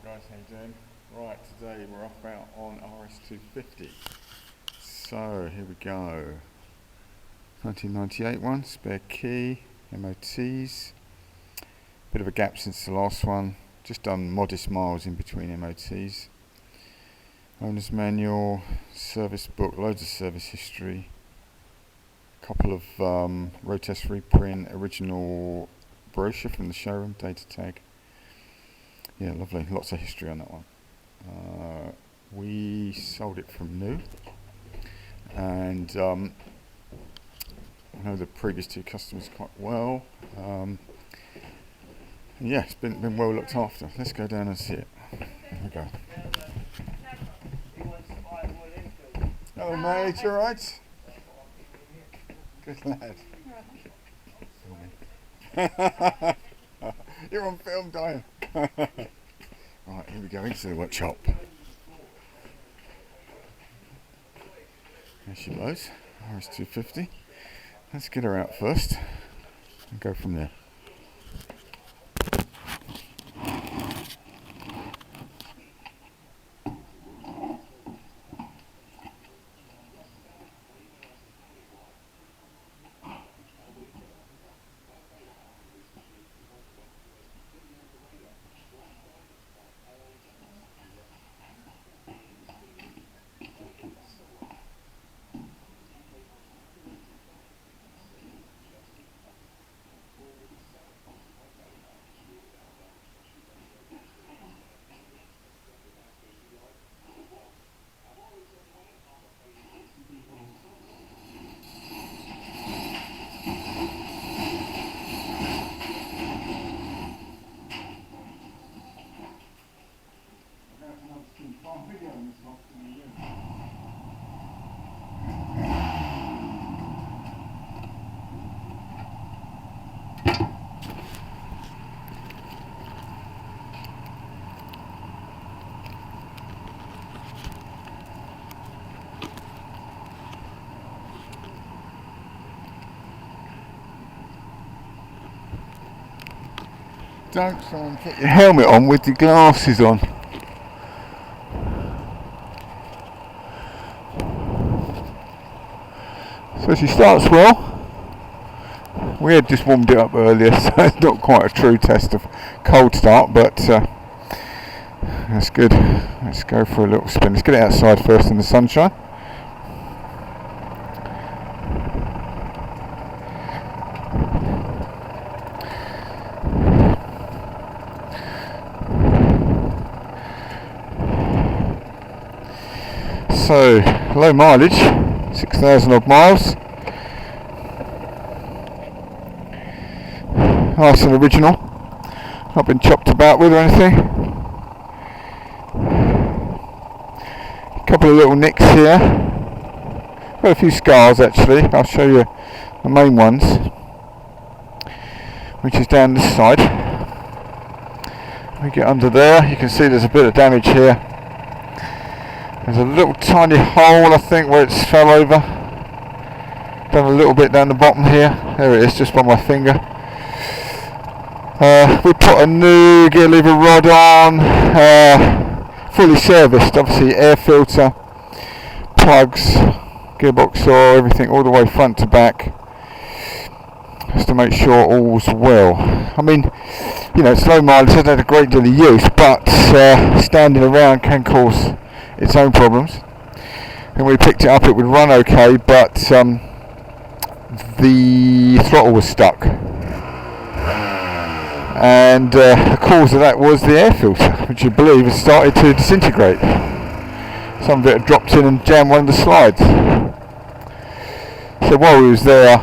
guys, how you doing? Right, today we're off out on Rs250. So here we go. 1998 one, spare key, MOTs. Bit of a gap since the last one. Just done modest miles in between MOTs. Owner's manual, service book, loads of service history. Couple of road test reprint, original brochure from the showroom, data tag. Yeah, lovely. Lots of history on that one. We sold it from new, and I know the previous two customers quite well. Yeah, it's been well looked after. Let's go down and see it. Here we go. Hello, mate. You alright? Good lad. You're on film, Diane. Right, here we go into the workshop. There she goes, Rs250. Let's get her out first and go from there. Don't try and put your helmet on with your glasses on. So she starts well. We had just warmed it up earlier, so it's not quite a true test of cold start, but that's good. Let's go for a little spin. Let's get it outside first in the sunshine. So, low mileage, 6,000 odd miles. Nice and original. Not been chopped about with or anything. A couple of little nicks here. Got a few scars actually. I'll show you the main ones, which is down this side. We get under there, you can see there's a bit of damage here. There's a little tiny hole, I think, where it's fell over. Done a little bit down the bottom here. There it is, just by my finger. We put a new gear lever rod on, fully serviced, obviously air filter, plugs, gearbox oil, everything all the way front to back, just to make sure all's well. I mean, you know, it's low mileage, hasn't had a great deal of use, but standing around can cause its own problems. And we picked it up, it would run okay, but the throttle was stuck, and the cause of that was the air filter, which you believe has started to disintegrate. Some of it had dropped in and jammed one of the slides. So while we was there,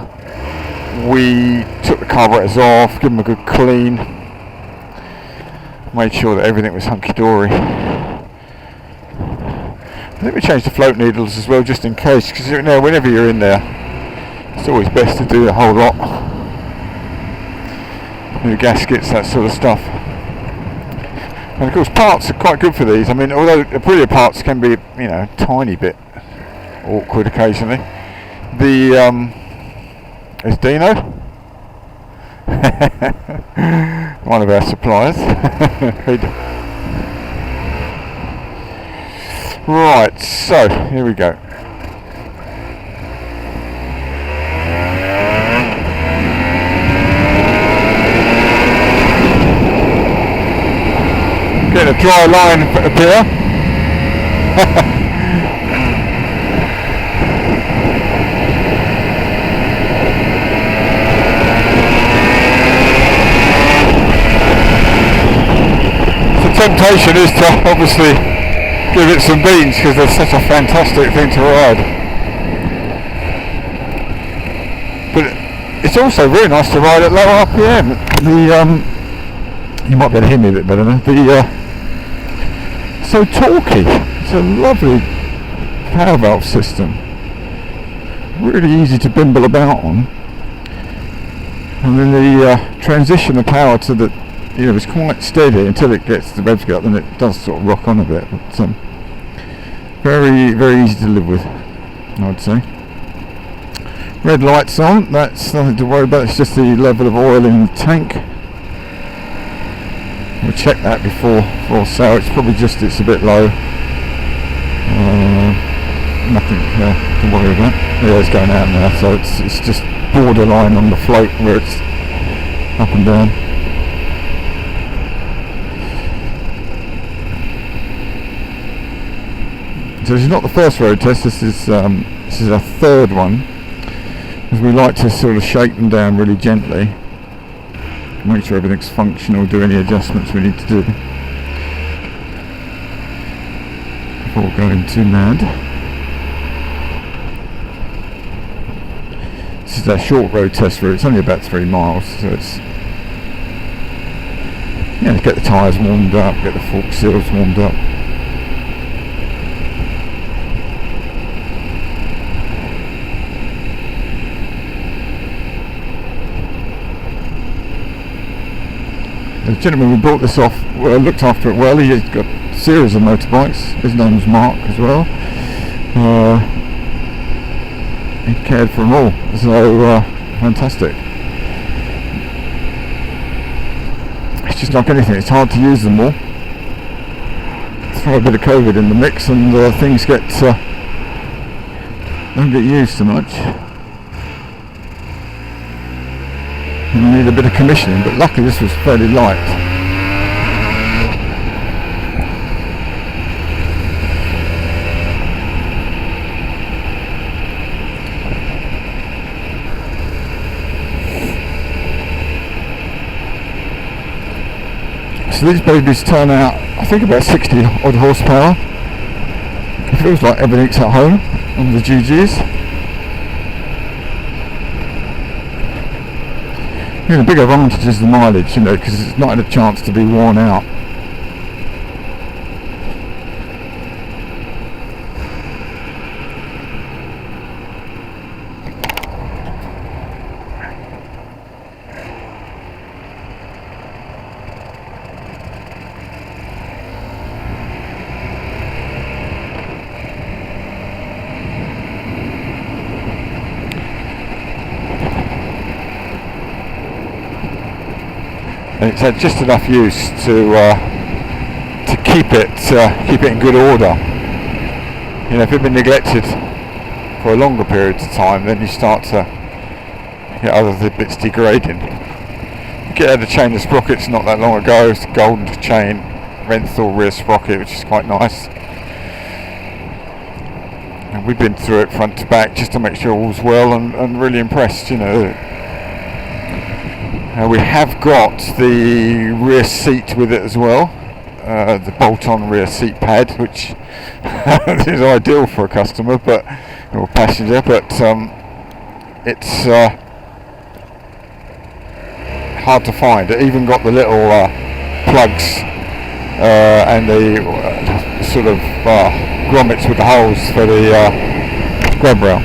we took the carburetors off, gave them a good clean, made sure that everything was hunky-dory. I think we changed the float needles as well, just in case, because you know, whenever you're in there, it's always best to do the whole lot. New gaskets, that sort of stuff. And of course, parts are quite good for these. I mean, although Aprilia parts can be, you know, a tiny bit awkward occasionally. The is Dino, one of our suppliers. Right, so here we go. Get a dry line appear. The temptation is to obviously give it some beans because they're such a fantastic thing to ride. But it's also really nice to ride at low RPM. You might be able to hear me a bit better now. So torquey. It's a lovely power valve system. Really easy to bimble about on. And then the transition of power to the, it's quite steady until it gets the revs go up, then it does sort of rock on a bit. But very, very easy to live with, I'd say. Red lights on, that's nothing to worry about, it's just the level of oil in the tank. We'll check that before sale. It's probably just it's a bit low. Nothing to worry about. Yeah, it's going out now, so it's just borderline on the float where it's up and down. So this is not the first road test. This is our third one, because we like to sort of shake them down really gently. Make sure everything's functional, do any adjustments we need to do before going too mad. This is our short road test route, it's only about 3 miles, so it's get the tyres warmed up, get the fork seals warmed up. The gentleman we bought this off looked after it well. He's got a series of motorbikes. His name's Mark as well. He cared for them all, so fantastic. It's just like anything, it's hard to use them all. Throw a bit of COVID in the mix and things don't get used so much. You need a bit of commissioning, but luckily this was fairly light. So these babies turn out, I think, about 60 odd horsepower. It feels like everything's at home on the GGs. The big advantage is the mileage, because it's not had a chance to be worn out. And it's had just enough use to keep it in good order. If it had been neglected for a longer period of time, then you start to get other bits degrading. You get out a chain of sprockets not that long ago. It's a gold chain Renthal rear sprocket, which is quite nice. And we've been through it front to back just to make sure all's well, and really impressed. We have got the rear seat with it as well, the bolt-on rear seat pad, which is ideal for a customer or passenger, but it's hard to find. It even got the little plugs and the sort of grommets with the holes for the grab rail,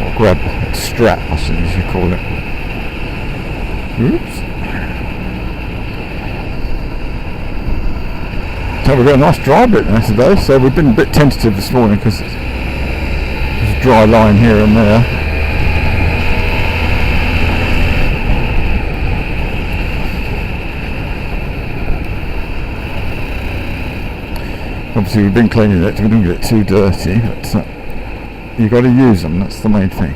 or grab strap, I suppose you should call it. Oops. So we've got a nice dry bit now today, so we've been a bit tentative this morning because there's a dry line here and there. Obviously we've been cleaning it, so we don't get it too dirty, but you've got to use them, that's the main thing.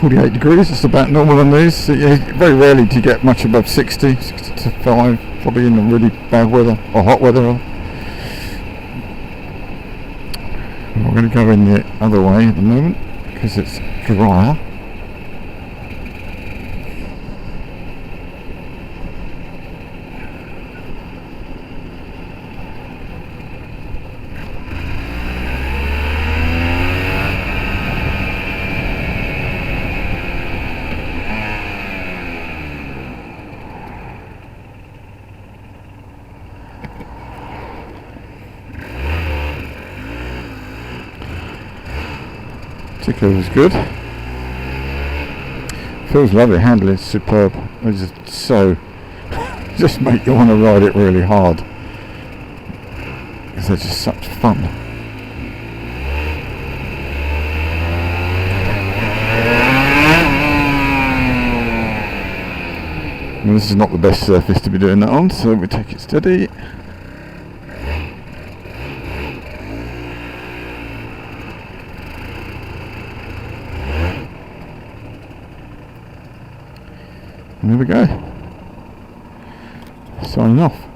.48 degrees, it's about normal on these. Very rarely do you get much above 60, 65, probably in the really bad weather, or hot weather. We're going to go in the other way at the moment, because it's drier. Tickler was good. Feels lovely, handling is superb. It's just so just make you want to ride it really hard, because they're just such fun. Well, this is not the best surface to be doing that on, so we take it steady. There we go. Signing off.